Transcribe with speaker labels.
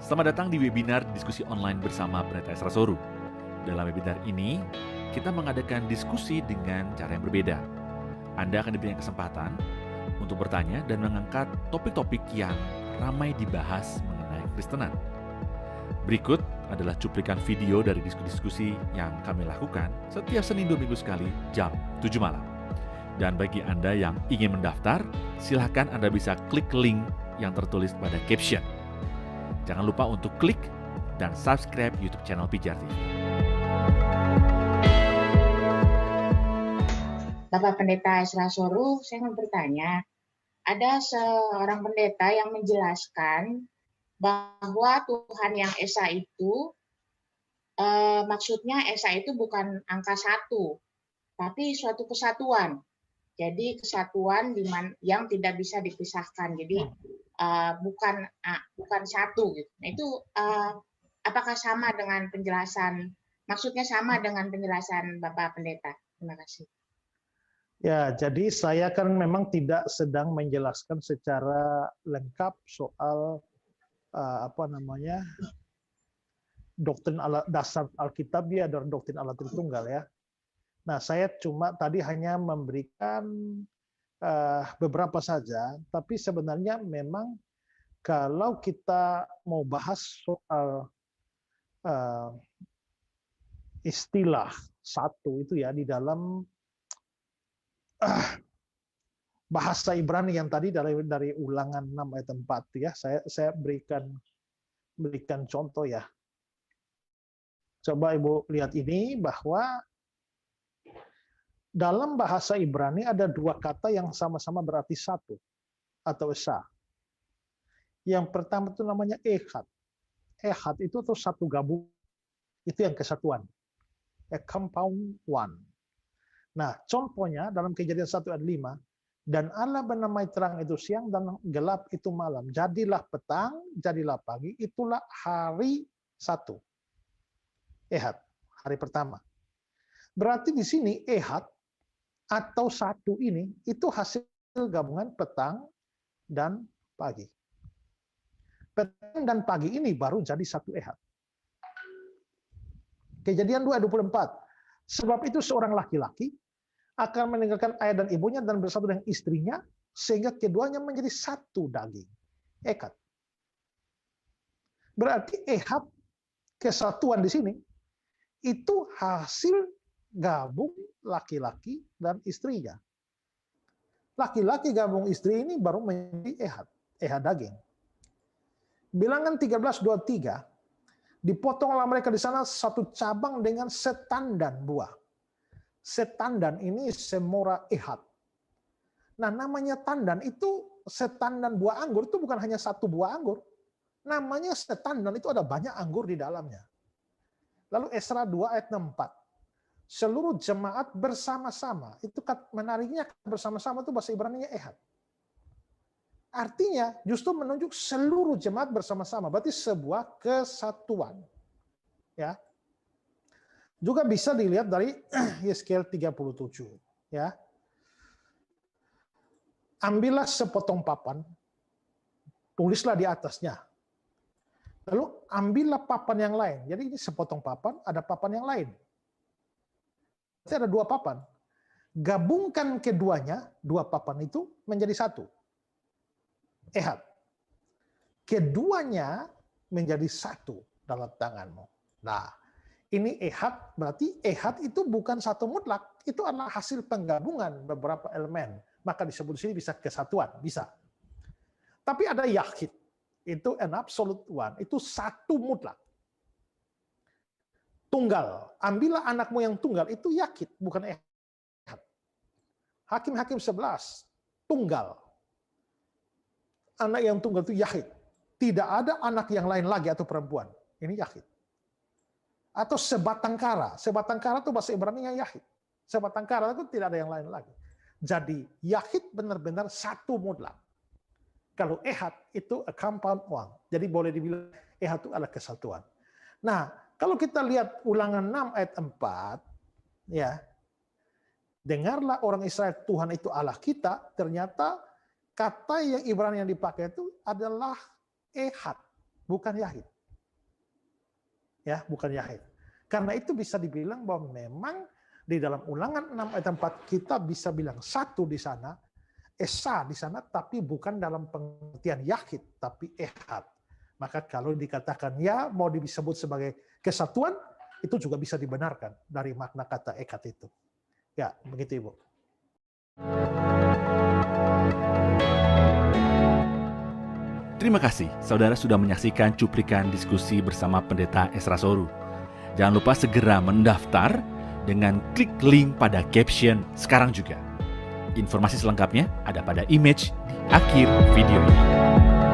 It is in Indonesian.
Speaker 1: Selamat datang di webinar diskusi online bersama Pendeta Esra Soru. Dalam webinar ini, kita mengadakan diskusi dengan cara yang berbeda. Anda akan diberikan kesempatan untuk bertanya dan mengangkat topik-topik yang ramai dibahas mengenai Kristenan. Berikut adalah cuplikan video dari diskusi-diskusi yang kami lakukan setiap Senin 2 minggu sekali jam 7 malam. Dan bagi Anda yang ingin mendaftar, silakan Anda bisa klik link yang tertulis pada caption. Jangan lupa untuk klik dan subscribe YouTube channel Pijar TV.
Speaker 2: Bapak Pendeta Esra Soru, saya mau bertanya, ada seorang pendeta yang menjelaskan bahwa Tuhan yang Esa itu, maksudnya Esa itu bukan angka 1, tapi suatu kesatuan. Jadi kesatuan yang tidak bisa dipisahkan. Jadi bukan satu gitu. Nah, itu apakah sama dengan penjelasan, maksudnya sama dengan penjelasan Bapak Pendeta? Terima kasih.
Speaker 3: Ya, jadi saya kan memang tidak sedang menjelaskan secara lengkap soal doktrin dasar Alkitabiah dan doktrin Allah Tritunggal ya. Nah, saya cuma tadi hanya memberikan beberapa saja, tapi sebenarnya memang kalau kita mau bahas soal istilah satu itu ya di dalam bahasa Ibrani yang tadi dari Ulangan 6 ayat 4 ya, saya berikan contoh ya. Coba Ibu lihat ini bahwa dalam bahasa Ibrani ada dua kata yang sama-sama berarti satu atau esa. Yang pertama itu namanya ehad. Ehad itu tuh satu gabung, itu yang kesatuan. A compound one. Nah, contohnya dalam Kejadian 1 ayat 5, dan Allah menamai terang itu siang dan gelap itu malam. Jadilah petang, jadilah pagi, itulah hari satu. Ehad, hari pertama. Berarti di sini ehad atau satu ini itu hasil gabungan petang dan pagi. Petang dan pagi ini baru jadi satu ehad. Kejadian 2 ayat 24. Sebab itu seorang laki-laki akan meninggalkan ayah dan ibunya dan bersatu dengan istrinya sehingga keduanya menjadi satu daging. Ekad. Berarti ehad kesatuan di sini itu hasil gabung laki-laki dan istrinya. Laki-laki gabung istri ini baru menjadi ehad daging. Bilangan 13:23, dipotonglah mereka di sana satu cabang dengan setandan buah. Setandan ini semora ehad. Nah, namanya tandan itu setandan buah anggur itu bukan hanya satu buah anggur. Namanya setandan itu ada banyak anggur di dalamnya. Lalu Esra 2 ayat 64. Seluruh jemaat bersama-sama. Itu menariknya bersama-sama itu bahasa Ibrani-nya ehad. Artinya justru menunjuk seluruh jemaat bersama-sama. Berarti sebuah kesatuan. Ya. Juga bisa dilihat dari Yeskiel 37. Ya. Ambillah sepotong papan, tulislah di atasnya. Lalu ambillah papan yang lain. Jadi ini sepotong papan, ada papan yang lain. Jadi ada dua papan. Gabungkan keduanya, dua papan itu menjadi satu. Ehad. Keduanya menjadi satu dalam tanganmu. Nah, ini ehad, berarti ehad itu bukan satu mutlak. Itu adalah hasil penggabungan beberapa elemen. Maka disebut di sini bisa kesatuan, bisa. Tapi ada yahid. Itu an absolute one. Itu satu mutlak. Tunggal. Ambillah anakmu yang tunggal. Itu yahid, bukan ehad. Hakim-Hakim 11. Tunggal. Anak yang tunggal itu yahid. Tidak ada anak yang lain lagi atau perempuan. Ini yahid. Atau sebatang kara. Sebatang kara itu bahasa Ibrani-nya yahid. Sebatang kara itu tidak ada yang lain lagi. Jadi yahid benar-benar satu mutlak. Kalau ehad itu a compound one. Jadi boleh dibilang ehad itu adalah kesatuan. Nah, kalau kita lihat Ulangan 6 ayat 4, ya, dengarlah orang Israel, Tuhan itu Allah kita, ternyata kata yang Ibrani yang dipakai itu adalah ehad, bukan yahid. ya, bukan Yahid. Karena itu bisa dibilang bahwa memang di dalam Ulangan 6 ayat 4 kita bisa bilang satu di sana, Esa di sana, tapi bukan dalam pengertian Yahid, tapi Ehad. Maka kalau dikatakan ya mau disebut sebagai kesatuan, itu juga bisa dibenarkan dari makna kata Ehad itu. Ya, begitu Ibu.
Speaker 1: Terima kasih, saudara sudah menyaksikan cuplikan diskusi bersama Pendeta Esra Soru. Jangan lupa segera mendaftar dengan klik link pada caption sekarang juga. Informasi selengkapnya ada pada image di akhir video ini.